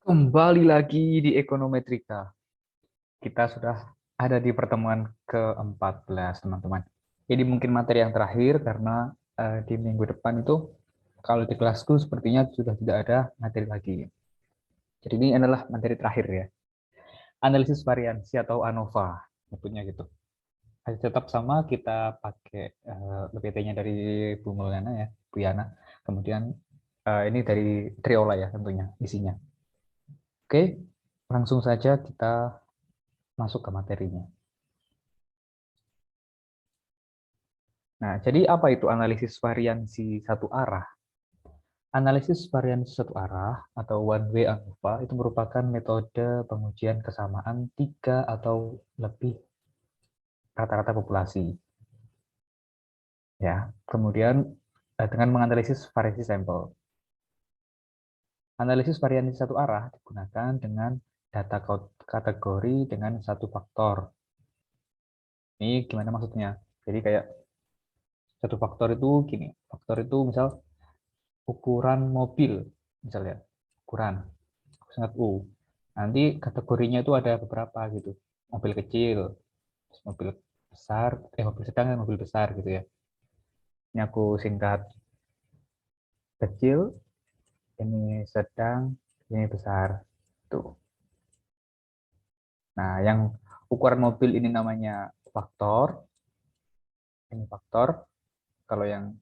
Kembali lagi di Ekonometrika. Kita sudah ada di pertemuan ke-14, teman-teman. Ini mungkin materi yang terakhir karena di minggu depan itu kalau di kelasku sepertinya sudah tidak ada materi lagi. Jadi ini adalah materi terakhir ya. Analisis variansi atau ANOVA, nyebutnya gitu. Masih tetap sama, kita pakai PPT-nya dari Bu Mulyana ya, Bu Yana. Kemudian ini dari Triola ya tentunya isinya. Oke, langsung saja kita masuk ke materinya. Nah, jadi apa itu analisis variansi satu arah? Analisis variansi satu arah atau one way ANOVA itu merupakan metode pengujian kesamaan tiga atau lebih rata-rata populasi. Ya, kemudian dengan menganalisis variasi sampel. Analisis variansi satu arah digunakan dengan data kategori dengan satu faktor. Ini gimana maksudnya? Jadi kayak satu faktor itu gini, faktor itu misal ukuran mobil, misalnya ukuran sangat U. Nanti kategorinya itu ada beberapa gitu, mobil kecil, mobil besar, mobil sedang dan mobil besar gitu ya. Ini aku singkat, kecil, ini sedang, ini besar. Tuh. Nah, yang ukuran mobil ini namanya faktor, ini faktor. Kalau yang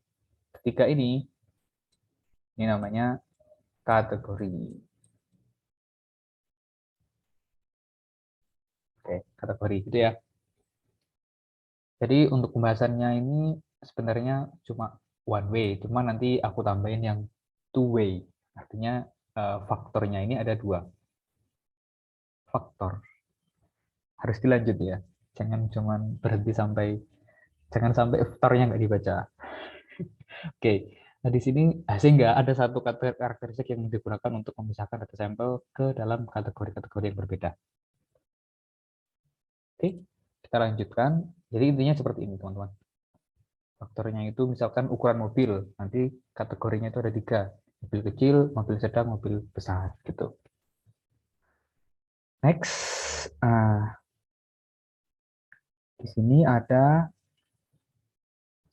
ketiga ini namanya kategori. Oke, kategori gitu ya. Jadi untuk pembahasannya ini sebenarnya cuma one way, cuma nanti aku tambahin yang two way. Artinya faktornya ini ada dua faktor. Harus dilanjut ya. Jangan cuma berhenti jangan sampai faktornya nggak dibaca. Oke. Nah, di sini sehingga ada satu karakteristik yang digunakan untuk memisahkan data sampel ke dalam kategori-kategori yang berbeda. Oke, kita lanjutkan. Jadi intinya seperti ini, teman-teman. Faktornya itu misalkan ukuran mobil, nanti kategorinya itu ada tiga, mobil kecil, mobil sedang, mobil besar gitu. Next, di sini ada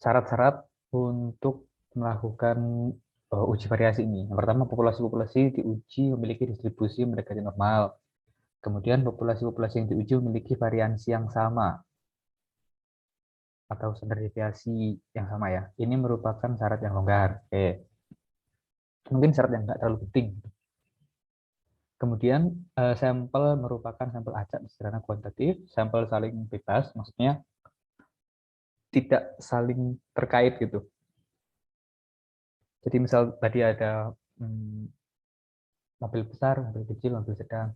syarat-syarat untuk melakukan uji variasi ini. Yang pertama, populasi-populasi diuji memiliki distribusi mendekati normal. Kemudian populasi-populasi yang diuji memiliki variansi yang sama atau standar deviasi yang sama ya. Ini merupakan syarat yang longgar. Oke. Mungkin syarat yang nggak terlalu penting. Kemudian sampel merupakan sampel acak secara kuantitatif, sampel saling bebas, maksudnya tidak saling terkait gitu. Jadi misal tadi ada mobil besar, mobil kecil, mobil sedang.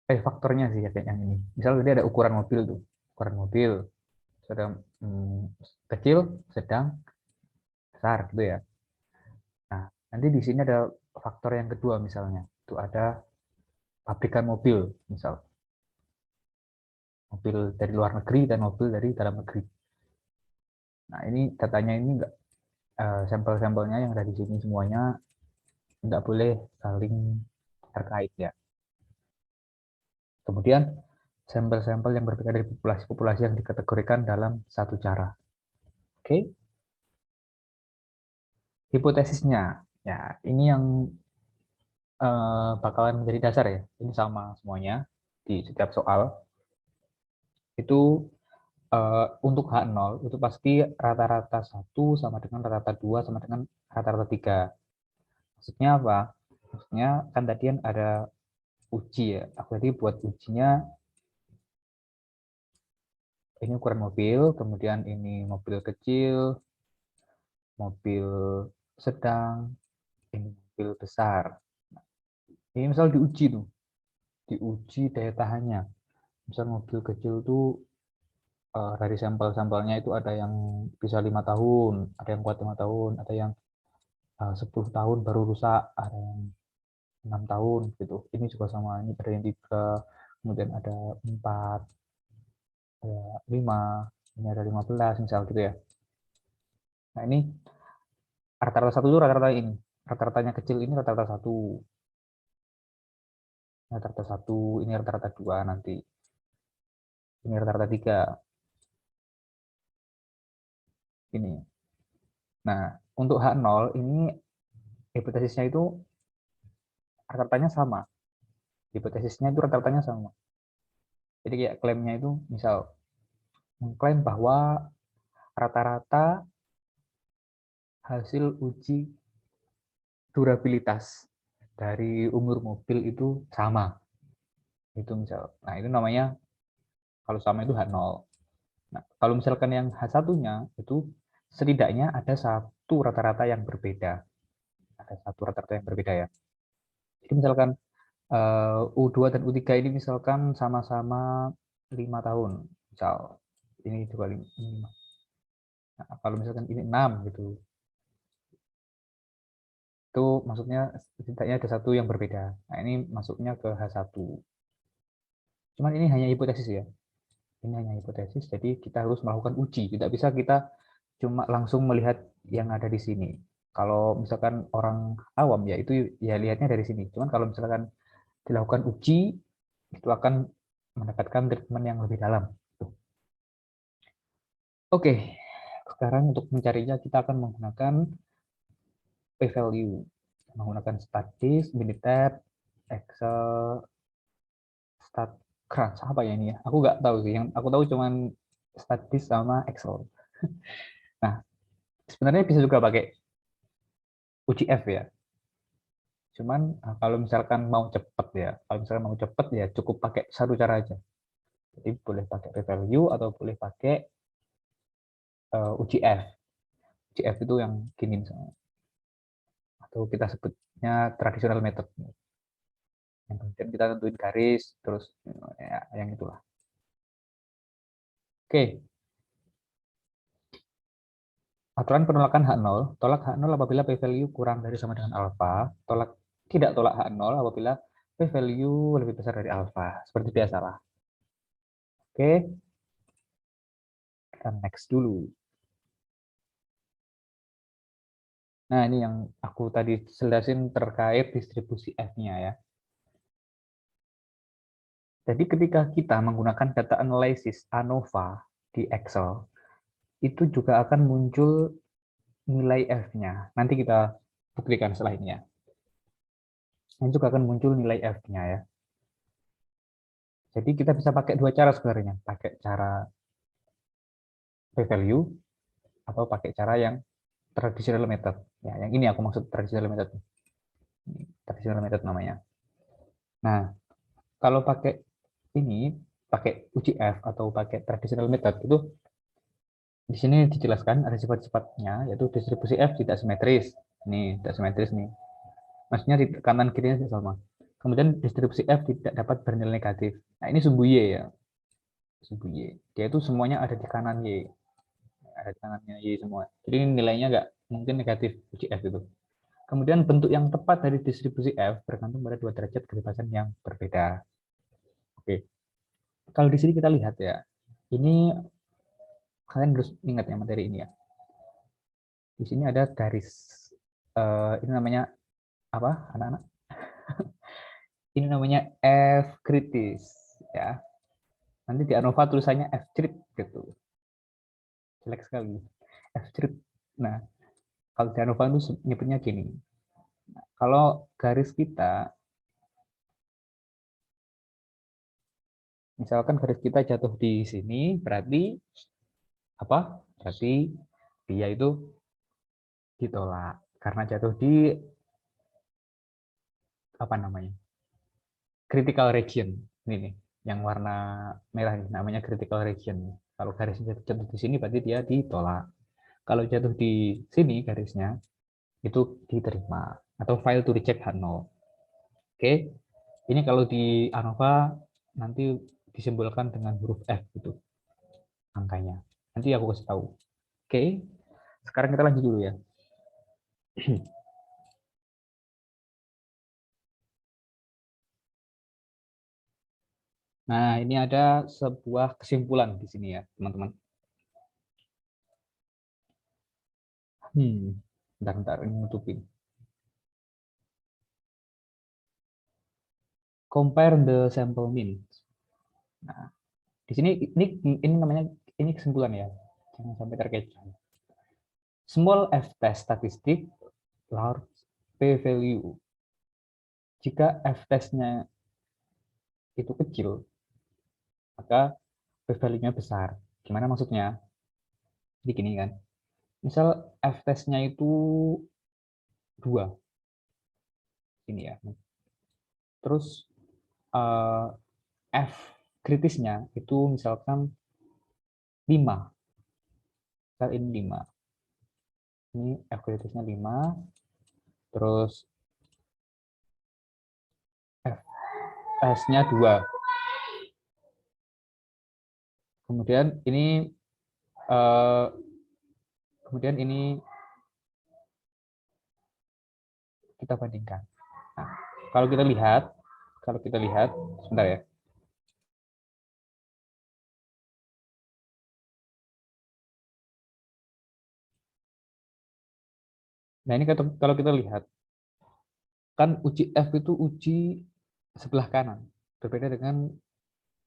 Faktornya sih kayak yang ini. Misal tadi ada ukuran mobil tuh, ukuran mobil sedang kecil, sedang, besar gitu ya. Nah, nanti di sini ada faktor yang kedua misalnya, itu ada pabrikan mobil, misal mobil dari luar negeri dan mobil dari dalam negeri. Nah, ini datanya ini enggak sampel-sampelnya yang ada di sini semuanya enggak boleh saling terkait ya. Kemudian sampel-sampel yang berbeda dari populasi-populasi yang dikategorikan dalam satu cara. Oke. Hipotesisnya. Ya, ini yang bakalan menjadi dasar ya. Ini sama semuanya di setiap soal. Itu untuk H0 itu pasti rata-rata 1 sama dengan rata-rata 2 sama dengan rata-rata 3. Maksudnya apa? Maksudnya kan tadi kan ada uji ya. Aku tadi buat ujinya ini ukuran mobil, kemudian ini mobil kecil, mobil sedang, ini mobil besar. Ini misal diuji tuh, diuji daya tahannya. Misal mobil kecil tuh dari sampel-sampelnya itu ada yang bisa 5 tahun, ada yang kuat 5 tahun, ada yang 10 tahun baru rusak, ada yang 6 tahun gitu. Ini juga sama, ini ada yang 3, kemudian ada 4, ada 5, ini ada 15 misal gitu ya. Nah ini rata-rata satu itu rata-rata ini. rata-ratanya kecil ini rata-rata 1. Rata-rata 1, ini rata-rata 2 nanti. Ini rata-rata 3. Ini. Nah, untuk H0 ini hipotesisnya itu rata-ratanya sama. Hipotesisnya itu rata-ratanya sama. Jadi kayak klaimnya itu misal mengklaim bahwa rata-rata hasil uji durabilitas dari umur mobil itu sama. Itu misal. Nah, itu namanya kalau sama itu H0. Nah, kalau misalkan yang H1-nya itu setidaknya ada satu rata-rata yang berbeda. Ada satu rata-rata yang berbeda ya. Jadi misalkan U2 dan U3 ini misalkan sama-sama 5 tahun. Misal ini juga 5. Nah, kalau misalkan ini 6 gitu. Itu maksudnya setidaknya ada satu yang berbeda. Nah, ini masuknya ke H1. Cuman ini hanya hipotesis ya. Ini hanya hipotesis, jadi kita harus melakukan uji. Tidak bisa kita cuma langsung melihat yang ada di sini. Kalau misalkan orang awam ya itu ya lihatnya dari sini. Cuman kalau misalkan dilakukan uji itu akan mendapatkan treatment yang lebih dalam. Oke, sekarang untuk mencarinya kita akan menggunakan p-value, menggunakan statis, Minitab, Excel, StatCrunch apa ya ini ya? Aku nggak tahu sih. Yang aku tahu cuman statis sama Excel. Nah, sebenarnya bisa juga pakai uji F ya. Cuman kalau misalkan mau cepet ya, kalau misalkan mau cepet ya cukup pakai satu cara aja. Jadi boleh pakai p-value atau boleh pakai uji F. Uji F itu yang gini misalnya. Atau kita sebutnya traditional method. Yang kemudian kita tentuin garis, terus ya, yang itulah. Oke, aturan penolakan H0, tolak H0 apabila p-value kurang dari sama dengan alfa, tidak tolak H0 apabila p-value lebih besar dari alfa. Seperti biasalah. Oke, kita next dulu. Nah, ini yang aku tadi jelasin terkait distribusi F-nya ya. Jadi ketika kita menggunakan data analisis ANOVA di Excel, itu juga akan muncul nilai F-nya. Nanti kita buktikan setelah ini ya. Ini juga akan muncul nilai F-nya ya. Jadi kita bisa pakai dua cara sebenarnya. Pakai cara p-value atau pakai cara yang traditional method. Ya, yang ini aku maksud traditional method. Traditional method namanya. Nah, kalau pakai ini, pakai UGF atau pakai traditional method itu di sini dijelaskan ada sifat-sifatnya, yaitu distribusi F tidak simetris. Ini tidak simetris nih. Maksudnya di kanan kirinya sama. Kemudian distribusi F tidak dapat bernilai negatif. Nah, ini sumbu Y ya. Sumbu Y. Dia itu semuanya ada di kanan Y. Ada di kanannya Y semua. Jadi ini nilainya nggak mungkin negatif UGF itu. Kemudian bentuk yang tepat dari distribusi F bergantung pada dua derajat kebebasan yang berbeda. Oke. Kalau di sini kita lihat ya. Ini kalian harus ingat ya materi ini ya. Di sini ada garis. Ini namanya apa, anak-anak? Ini namanya F kritis ya. Nanti di ANOVA tulisannya F strip gitu. Jelek sekali. F strip. Nah, kalau di ANOVA itu nyebutnya gini. Kalau garis kita, misalkan garis kita jatuh di sini, berarti apa? Berarti dia itu ditolak karena jatuh di apa namanya? Critical region. Ini nih, yang warna merah ini namanya critical region. Kalau garisnya jatuh di sini berarti dia ditolak. Kalau jatuh di sini garisnya itu diterima atau file to reject H0. Oke. Ini kalau di ANOVA nanti disimbolkan dengan huruf F itu angkanya. Nanti aku kasih tahu. Oke. Sekarang kita lanjut dulu ya. Nah, ini ada sebuah kesimpulan di sini ya, teman-teman. Bentar, ini nutupin. compare the sample mean. Nah, di sini ini namanya ini kesimpulan ya. Jangan sampai terkecoh. Small f test statistik, large p value. Jika f testnya itu kecil, maka p value-nya besar. Gimana maksudnya? Jadi gini kan. Misal f testnya itu 2. Ini ya. Terus uh, f kritisnya itu misalkan 5. Misal ini 5. Ini f kritisnya 5. Terus f testnya 2. Kemudian ini uh, kemudian ini kita bandingkan. Nah, kalau kita lihat, sebentar ya. Nah, ini kalau kita lihat, kan uji F itu uji sebelah kanan, berbeda dengan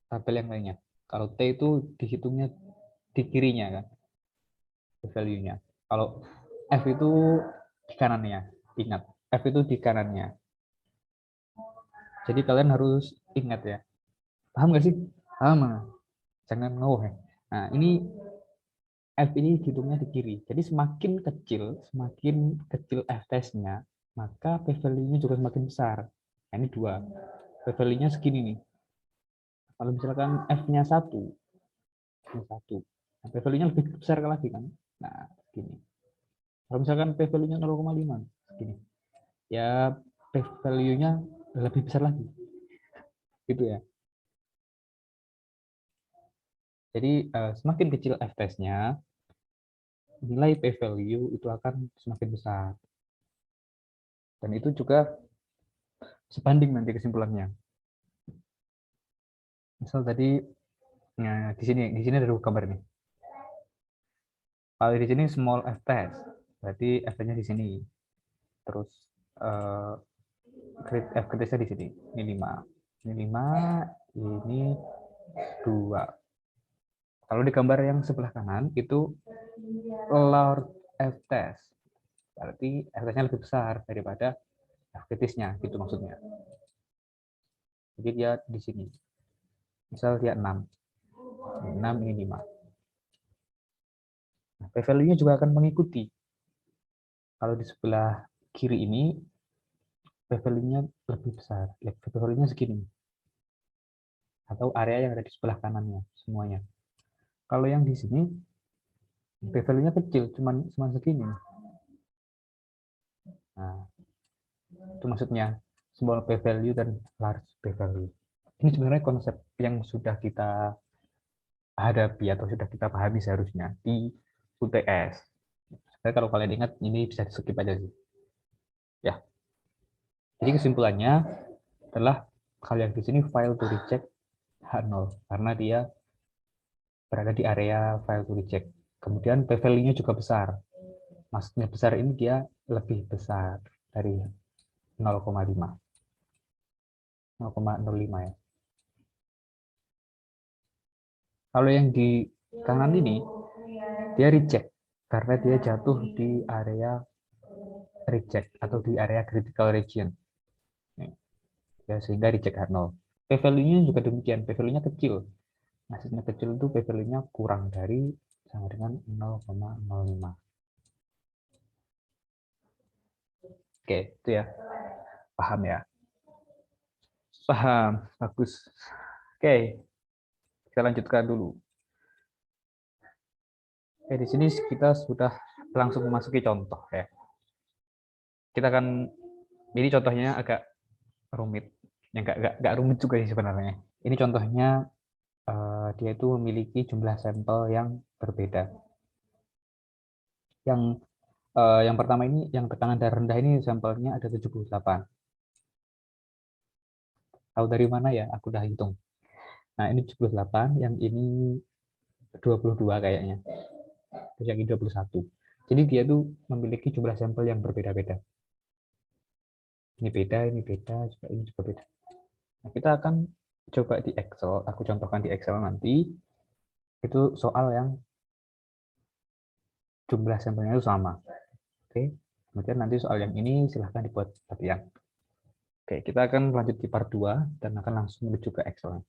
tabel yang lainnya. Kalau T itu dihitungnya di kirinya kan, value-nya. Kalau F itu di kanannya, ingat, F itu di kanannya. Jadi kalian harus ingat ya. Paham nggak sih? Paham. Jangan ngawur ya. Nah, ini F ini dihitungnya di kiri. Jadi semakin kecil F testnya, maka P value-nya juga semakin besar. Nah, ini 2. P value-nya segini nih. Kalau misalkan F-nya 1, nah, P value-nya lebih besar lagi kan. Nah, segini. Kalau misalkan P value-nya 0,5, segini. Ya, P value-nya lebih besar lagi. Gitu ya. Jadi, semakin kecil F testnya, nilai P value itu akan semakin besar. Dan itu juga sebanding nanti kesimpulannya. Misal tadi ya, di sini ada 2 gambar nih. Kalau di sini small f test, berarti f-nya di sini. Terus f kritisnya di sini. Ini 5. Ini 5, ini 2. Kalau di gambar yang sebelah kanan itu large f test. Berarti f-nya lebih besar daripada f kritisnya, gitu maksudnya. Jadi dia di sini. Misal dia 6. 6 ini 5. Nah, p-value-nya juga akan mengikuti. Kalau di sebelah kiri ini p-value-nya lebih besar. P-value-nya segini. Atau area yang ada di sebelah kanannya semuanya. Kalau yang di sini p-value-nya kecil, cuma segini. Nah, itu maksudnya small p-value dan large p-value. Ini sebenarnya konsep yang sudah kita hadapi atau sudah kita pahami seharusnya di UTS. Jadi kalau kalian ingat, ini bisa di skip aja sih. Ya. Jadi kesimpulannya adalah kalian di sini file to reject H0 karena dia berada di area file to reject. Kemudian p-value-nya juga besar. Maksudnya besar ini dia lebih besar dari 0,5. 0,05 ya. Kalau yang di kanan ini dia reject karena dia jatuh di area reject atau di area critical region. Ya, sehingga reject H0. P-value-nya juga demikian, P-value-nya kecil. Maksudnya kecil itu P-value-nya kurang dari sama dengan 0,05. Oke, itu ya. Paham ya? Paham, bagus. Oke, kita lanjutkan dulu. Oke, di sini kita sudah langsung memasuki contoh ya. Kita akan, ini contohnya agak rumit. Yang nggak rumit juga sih sebenarnya. Ini contohnya dia itu memiliki jumlah sampel yang berbeda. Yang pertama ini, yang tekanan darah rendah ini sampelnya ada 78. Tahu dari mana ya? Aku udah hitung. Nah, ini 78, yang ini 22 kayaknya. Terus yang ini 21. Jadi dia tuh memiliki jumlah sampel yang berbeda-beda. Ini beda, juga ini juga beda. Nah, kita akan coba di Excel, aku contohkan di Excel nanti, itu soal yang jumlah sampelnya itu sama. Oke, kemudian nanti soal yang ini silahkan dibuat latihan. Oke, kita akan lanjut di part 2 dan akan langsung menuju ke Excel.